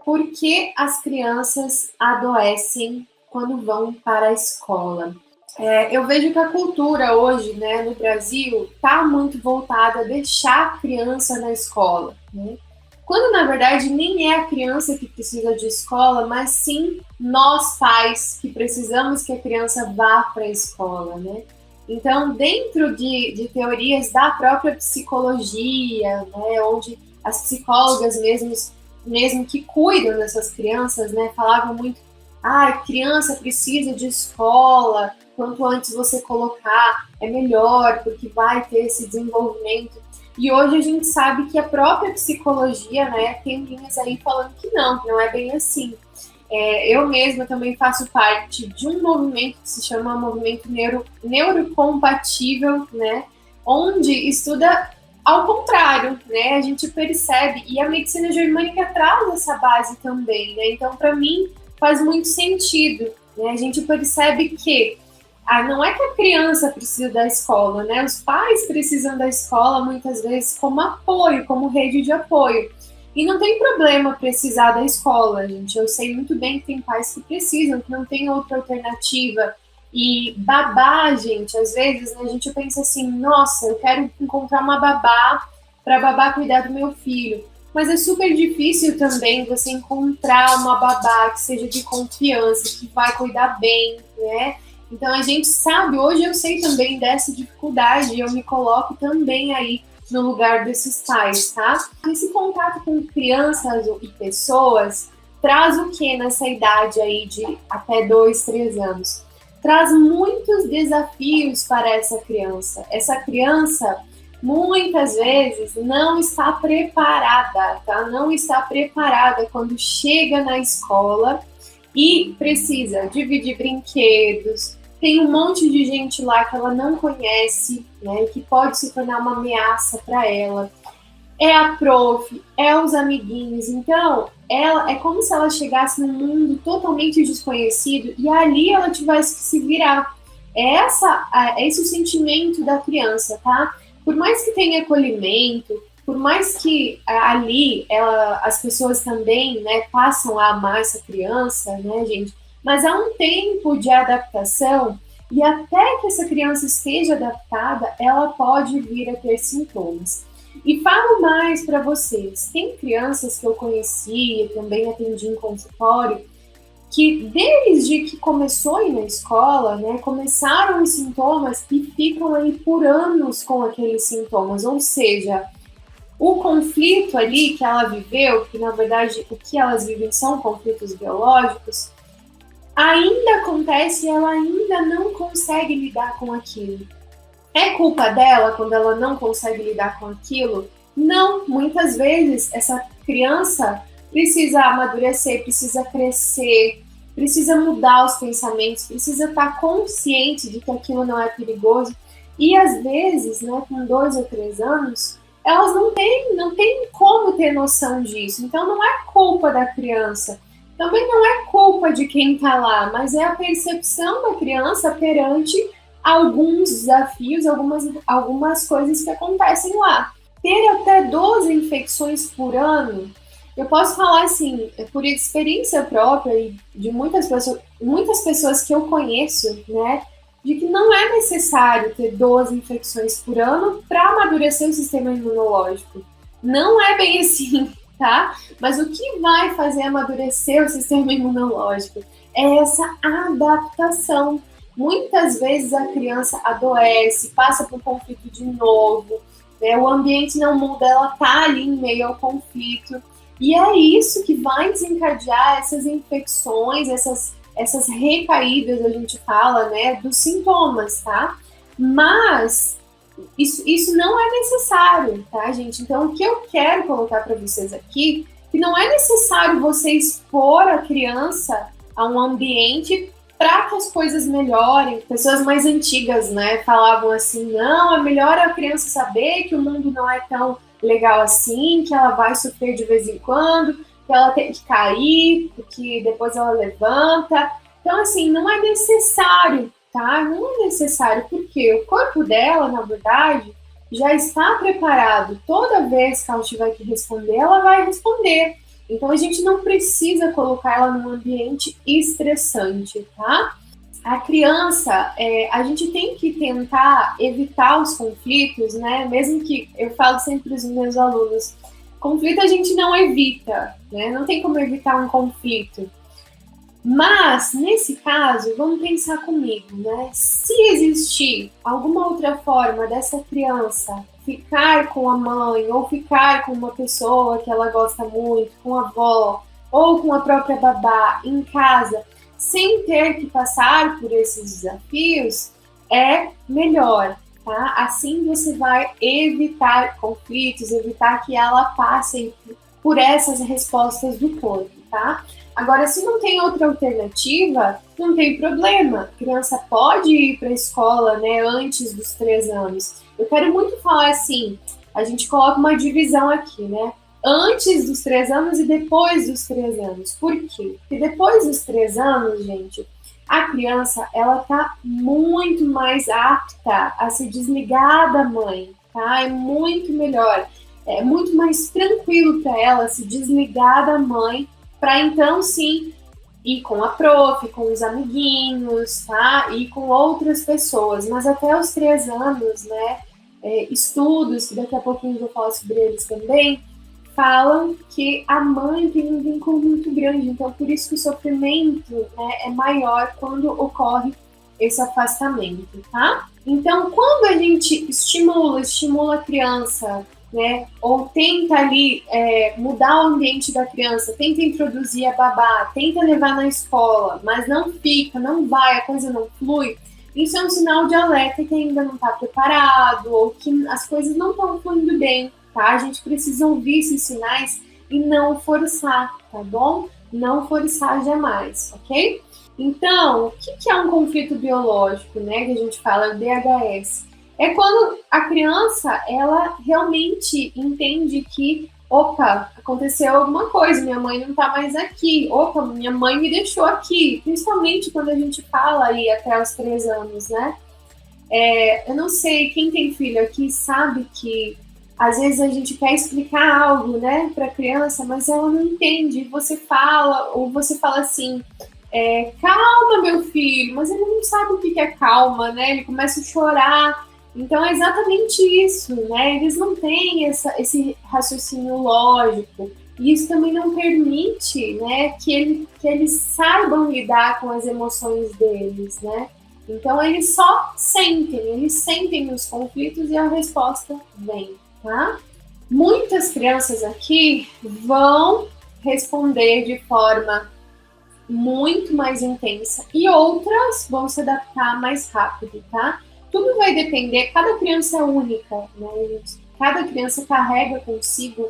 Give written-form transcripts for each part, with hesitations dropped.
Por que as crianças adoecem quando vão para a escola? Eu vejo que a cultura hoje, né, no Brasil, está muito voltada a deixar a criança na escola, né? Quando, na verdade, nem é a criança que precisa de escola, mas sim nós, pais, que precisamos que a criança vá para a escola, né? Então, dentro de teorias da própria psicologia, né, onde as psicólogas mesmo que cuidam dessas crianças, né, falavam muito, criança precisa de escola, quanto antes você colocar, é melhor, porque vai ter esse desenvolvimento. E hoje a gente sabe que a própria psicologia, né, tem linhas aí falando que não é bem assim. Eu mesma também faço parte de um movimento que se chama Movimento Neurocompatível, né, onde estuda ao contrário, né, a gente percebe, e a medicina germânica traz essa base também, né, então para mim faz muito sentido, né, a gente percebe que não é que a criança precisa da escola, né? Os pais precisam da escola muitas vezes como apoio, como rede de apoio. E não tem problema precisar da escola, gente. Eu sei muito bem que tem pais que precisam, que não tem outra alternativa. E babá, gente, às vezes, né, a gente pensa assim, nossa, eu quero encontrar uma babá para babá cuidar do meu filho. Mas é super difícil também você encontrar uma babá que seja de confiança, que vai cuidar bem, né? Então a gente sabe, hoje eu sei também dessa dificuldade, eu me coloco também aí no lugar desses pais, tá? Esse contato com crianças e pessoas traz o que nessa idade aí de até 2, 3 anos? Traz muitos desafios para essa criança. Essa criança, muitas vezes, não está preparada, tá? Não está preparada quando chega na escola e precisa dividir brinquedos, tem um monte de gente lá que ela não conhece, né, que pode se tornar uma ameaça para ela. É a prof, é os amiguinhos, então ela é como se ela chegasse num mundo totalmente desconhecido e ali ela tivesse que se virar. É esse o sentimento da criança, tá? Por mais que tenha acolhimento, por mais que ali as pessoas também, né, passam a amar essa criança, né, gente? Mas há um tempo de adaptação e até que essa criança esteja adaptada, ela pode vir a ter sintomas. E falo mais para vocês, tem crianças que eu conheci e também atendi em consultório, que desde que começou a ir na escola, né, começaram os sintomas e ficam aí por anos com aqueles sintomas, ou seja, o conflito ali que ela viveu, que na verdade o que elas vivem são conflitos biológicos, ainda acontece e ela ainda não consegue lidar com aquilo. É culpa dela quando ela não consegue lidar com aquilo? Não, muitas vezes essa criança precisa amadurecer, precisa crescer, precisa mudar os pensamentos, precisa estar consciente de que aquilo não é perigoso. E às vezes, né, com 2 ou 3 anos, elas não têm como ter noção disso. Então não é culpa da criança. Também não é culpa de quem está lá, mas é a percepção da criança perante alguns desafios, algumas coisas que acontecem lá. Ter até 12 infecções por ano, eu posso falar assim, por experiência própria e de muitas pessoas que eu conheço, né, de que não é necessário ter 12 infecções por ano para amadurecer o sistema imunológico. Não é bem assim, tá? Mas o que vai fazer amadurecer o sistema imunológico é essa adaptação. Muitas vezes a criança adoece, passa por conflito de novo, né? O ambiente não muda, ela tá ali em meio ao conflito. E é isso que vai desencadear essas infecções, essas recaídas, a gente fala, né, dos sintomas, tá? Mas isso não é necessário, tá, gente? Então, o que eu quero colocar para vocês aqui, que não é necessário você expor a criança a um ambiente para que as coisas melhorem. Pessoas mais antigas, né, falavam assim, não, é melhor a criança saber que o mundo não é tão legal assim, que ela vai sofrer de vez em quando, que ela tem que cair, porque depois ela levanta. Então, assim, não é necessário, tá? Não é necessário, porque o corpo dela, na verdade, já está preparado. Toda vez que ela tiver que responder, ela vai responder. Então a gente não precisa colocar ela num ambiente estressante, tá? A criança, a gente tem que tentar evitar os conflitos, né? Mesmo que eu falo sempre para os meus alunos, conflito a gente não evita, né? Não tem como evitar um conflito. Mas, nesse caso, vamos pensar comigo, né? Se existir alguma outra forma dessa criança ficar com a mãe ou ficar com uma pessoa que ela gosta muito, com a avó ou com a própria babá em casa, sem ter que passar por esses desafios, é melhor, tá? Assim você vai evitar conflitos, evitar que ela passe por essas respostas do corpo, tá? Agora, se não tem outra alternativa, não tem problema. A criança pode ir para a escola, né, antes dos 3 anos. Eu quero muito falar assim, a gente coloca uma divisão aqui, né? Antes dos 3 anos e depois dos 3 anos. Por quê? Porque depois dos 3 anos, gente, a criança, ela tá muito mais apta a se desligar da mãe, tá? É muito melhor, é muito mais tranquilo para ela se desligar da mãe para então sim ir com a prof, com os amiguinhos, tá? E com outras pessoas. Mas até os 3 anos, né? Estudos, que daqui a pouquinho eu vou falar sobre eles também, falam que a mãe tem um vínculo muito grande. Então, por isso que o sofrimento, né, é maior quando ocorre esse afastamento, tá? Então, quando a gente estimula a criança, né, ou tenta ali mudar o ambiente da criança, tenta introduzir a babá, tenta levar na escola, mas não fica, não vai, a coisa não flui, isso é um sinal de alerta que ainda não está preparado ou que as coisas não estão fluindo bem, tá? A gente precisa ouvir esses sinais e não forçar, tá bom? Não forçar jamais, ok? Então, o que é um conflito biológico, né? Que a gente fala, o DHS. É quando a criança, ela realmente entende que, opa, aconteceu alguma coisa, minha mãe não tá mais aqui, opa, minha mãe me deixou aqui, principalmente quando a gente fala aí até os 3 anos, né? Eu não sei, quem tem filho aqui sabe que às vezes a gente quer explicar algo, né, pra criança, mas ela não entende, você fala, ou você fala assim, calma, meu filho, mas ele não sabe o que é calma, né? Ele começa a chorar. Então é exatamente isso, né? Eles não têm esse raciocínio lógico. E isso também não permite, né, que eles saibam lidar com as emoções deles, né? Então eles só eles sentem os conflitos e a resposta vem, tá? Muitas crianças aqui vão responder de forma muito mais intensa e outras vão se adaptar mais rápido, tá? Tudo vai depender, cada criança é única, né? Cada criança carrega consigo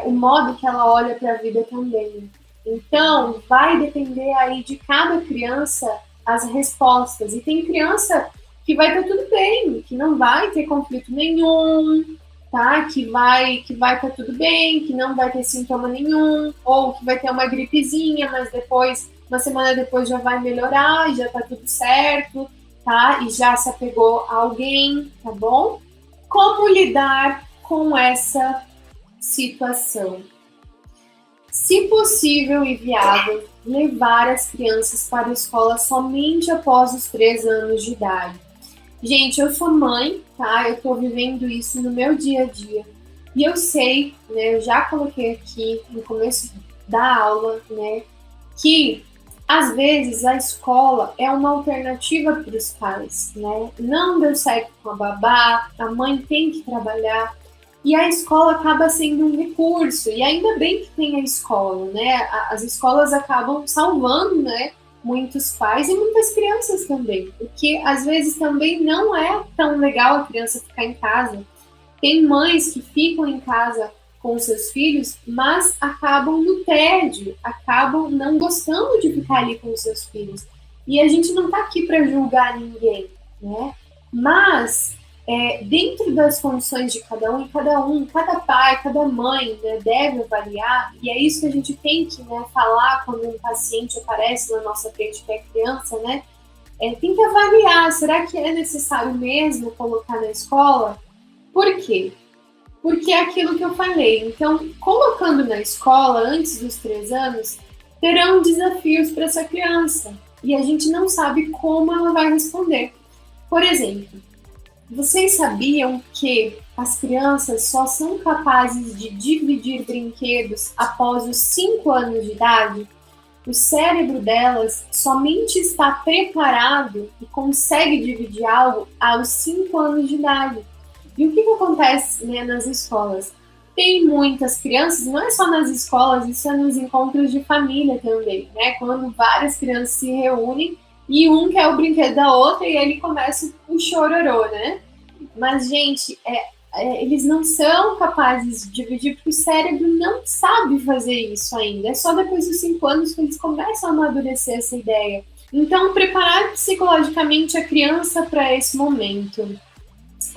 o modo que ela olha para a vida também. Então, vai depender aí de cada criança as respostas. E tem criança que vai estar tudo bem, que não vai ter conflito nenhum, tá? Que vai estar tudo bem, que não vai ter sintoma nenhum, ou que vai ter uma gripezinha, mas depois, uma semana depois já vai melhorar, já tá tudo certo, tá? E já se apegou a alguém, tá bom? Como lidar com essa situação? Se possível e viável, levar as crianças para a escola somente após os 3 anos de idade. Gente, eu sou mãe, tá? Eu tô vivendo isso no meu dia a dia. E eu sei, né? Eu já coloquei aqui no começo da aula, né? Que às vezes a escola é uma alternativa para os pais, né? Não deu certo com a babá, a mãe tem que trabalhar. E a escola acaba sendo um recurso, e ainda bem que tem a escola, né? As escolas acabam salvando, né, muitos pais e muitas crianças também, porque às vezes também não é tão legal a criança ficar em casa. Tem mães que ficam em casa com os seus filhos, mas acabam no tédio, acabam não gostando de ficar ali com os seus filhos. E a gente não está aqui para julgar ninguém, né? Mas dentro das condições de cada pai, cada mãe, né, deve avaliar, e é isso que a gente tem que, né, falar quando um paciente aparece na nossa frente que é criança, né? Tem que avaliar, será que é necessário mesmo colocar na escola? Por quê? porque é aquilo que eu falei. Então, colocando na escola antes dos 3 anos, terão desafios para essa criança e a gente não sabe como ela vai responder. Por exemplo, vocês sabiam que as crianças só são capazes de dividir brinquedos após os 5 anos de idade? O cérebro delas somente está preparado e consegue dividir algo aos 5 anos de idade. E o que acontece, né, nas escolas? Tem muitas crianças, não é só nas escolas, isso é nos encontros de família também, né? Quando várias crianças se reúnem e um quer o brinquedo da outra e aí ele começa o chororô, né? Mas, gente, eles não são capazes de dividir porque o cérebro não sabe fazer isso ainda. É só depois dos 5 anos que eles começam a amadurecer essa ideia. Então, preparar psicologicamente a criança para esse momento.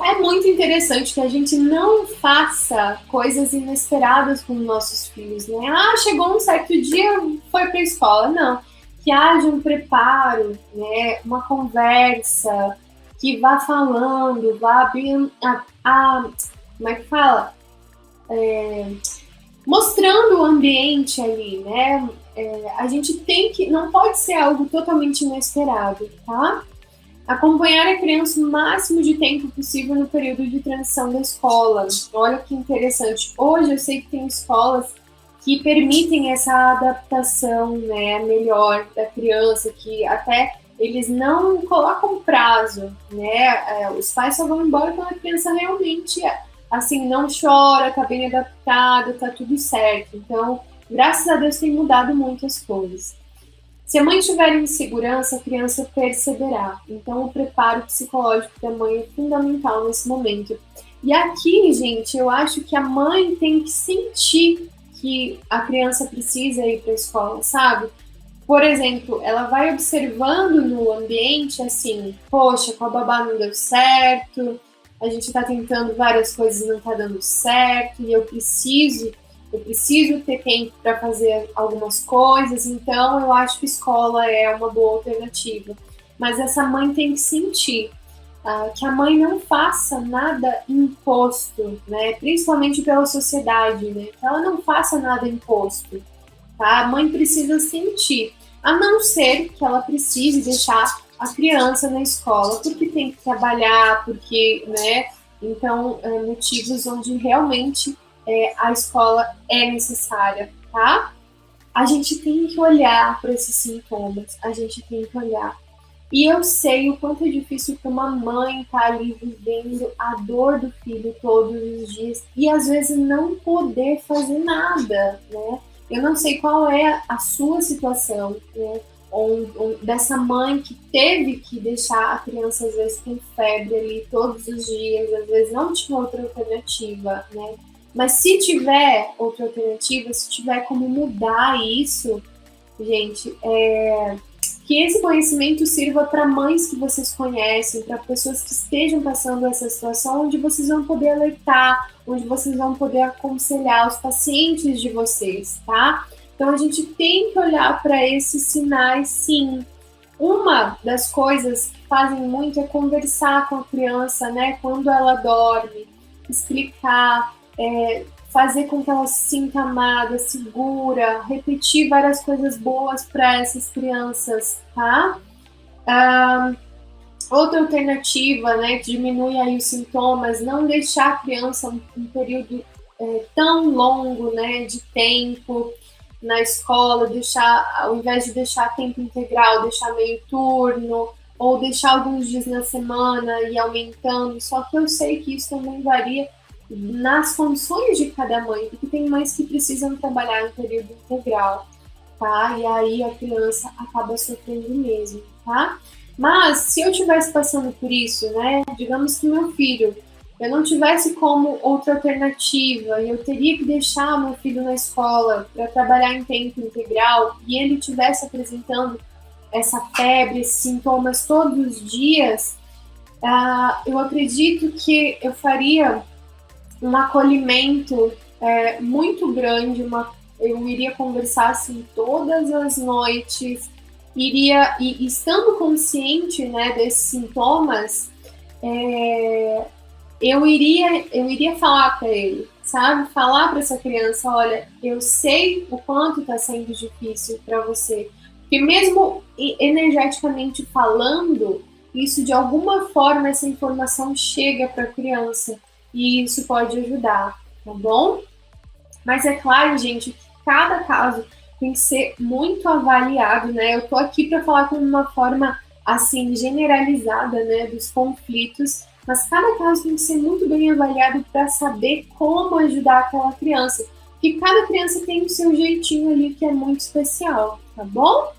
É muito interessante que a gente não faça coisas inesperadas com os nossos filhos, né? Ah, chegou um certo dia, foi para a escola. Não. Que haja um preparo, né? Uma conversa, que vá falando, vá abrindo como é que fala? Mostrando o ambiente ali, né? A gente tem que, não pode ser algo totalmente inesperado, tá? Acompanhar a criança o máximo de tempo possível no período de transição da escola. Olha que interessante. Hoje eu sei que tem escolas que permitem essa adaptação, né, melhor da criança, que até eles não colocam prazo, né? Os pais só vão embora quando a criança realmente, assim, não chora, tá bem adaptada, tá tudo certo. Então, graças a Deus tem mudado muitas coisas. Se a mãe estiver em segurança, a criança perceberá. Então, o preparo psicológico da mãe é fundamental nesse momento. E aqui, gente, eu acho que a mãe tem que sentir que a criança precisa ir para a escola, sabe? Por exemplo, ela vai observando no ambiente assim, poxa, com a babá não deu certo, a gente está tentando várias coisas e não está dando certo, e eu preciso ter tempo para fazer algumas coisas, então eu acho que escola é uma boa alternativa. Mas essa mãe tem que sentir que a mãe não faça nada imposto, né? Principalmente pela sociedade, né? Que ela não faça nada imposto, tá? A mãe precisa sentir, a não ser que ela precise deixar a criança na escola porque tem que trabalhar, porque, né? Então, motivos onde realmente a escola é necessária, tá? A gente tem que olhar para esses sintomas, a gente tem que olhar. E eu sei o quanto é difícil para uma mãe estar ali vivendo a dor do filho todos os dias e às vezes não poder fazer nada, né? Eu não sei qual é a sua situação, né? Dessa mãe que teve que deixar a criança às vezes com febre ali todos os dias, às vezes não tinha outra alternativa, né? Mas se tiver outra alternativa, se tiver como mudar isso, gente, que esse conhecimento sirva para mães que vocês conhecem, para pessoas que estejam passando essa situação, onde vocês vão poder alertar, onde vocês vão poder aconselhar os pacientes de vocês, tá? Então a gente tem que olhar para esses sinais, sim. Uma das coisas que fazem muito é conversar com a criança, né? Quando ela dorme, explicar, fazer com que ela se sinta amada, segura, repetir várias coisas boas para essas crianças, tá? Outra alternativa, né, que diminui aí os sintomas, não deixar a criança um período tão longo, né, de tempo na escola, ao invés de deixar tempo integral, deixar meio turno, ou deixar alguns dias na semana e aumentando, só que eu sei que isso também varia nas condições de cada mãe, porque tem mães que precisam trabalhar em período integral, tá? E aí a criança acaba sofrendo mesmo, tá? Mas se eu estivesse passando por isso, né? Digamos que meu filho, eu não tivesse como outra alternativa e eu teria que deixar meu filho na escola para trabalhar em tempo integral e ele estivesse apresentando essa febre, esses sintomas todos os dias, eu acredito que eu faria um acolhimento muito grande, eu iria conversar assim todas as noites, e estando consciente, né, desses sintomas, eu iria falar para ele, sabe? Falar para essa criança, olha, eu sei o quanto está sendo difícil para você, porque mesmo energeticamente falando, isso de alguma forma essa informação chega para a criança e isso pode ajudar, tá bom? Mas é claro, gente, que cada caso tem que ser muito avaliado, né? Eu tô aqui para falar com uma forma assim generalizada, né, dos conflitos, mas cada caso tem que ser muito bem avaliado para saber como ajudar aquela criança. Porque cada criança tem o seu jeitinho ali que é muito especial, tá bom?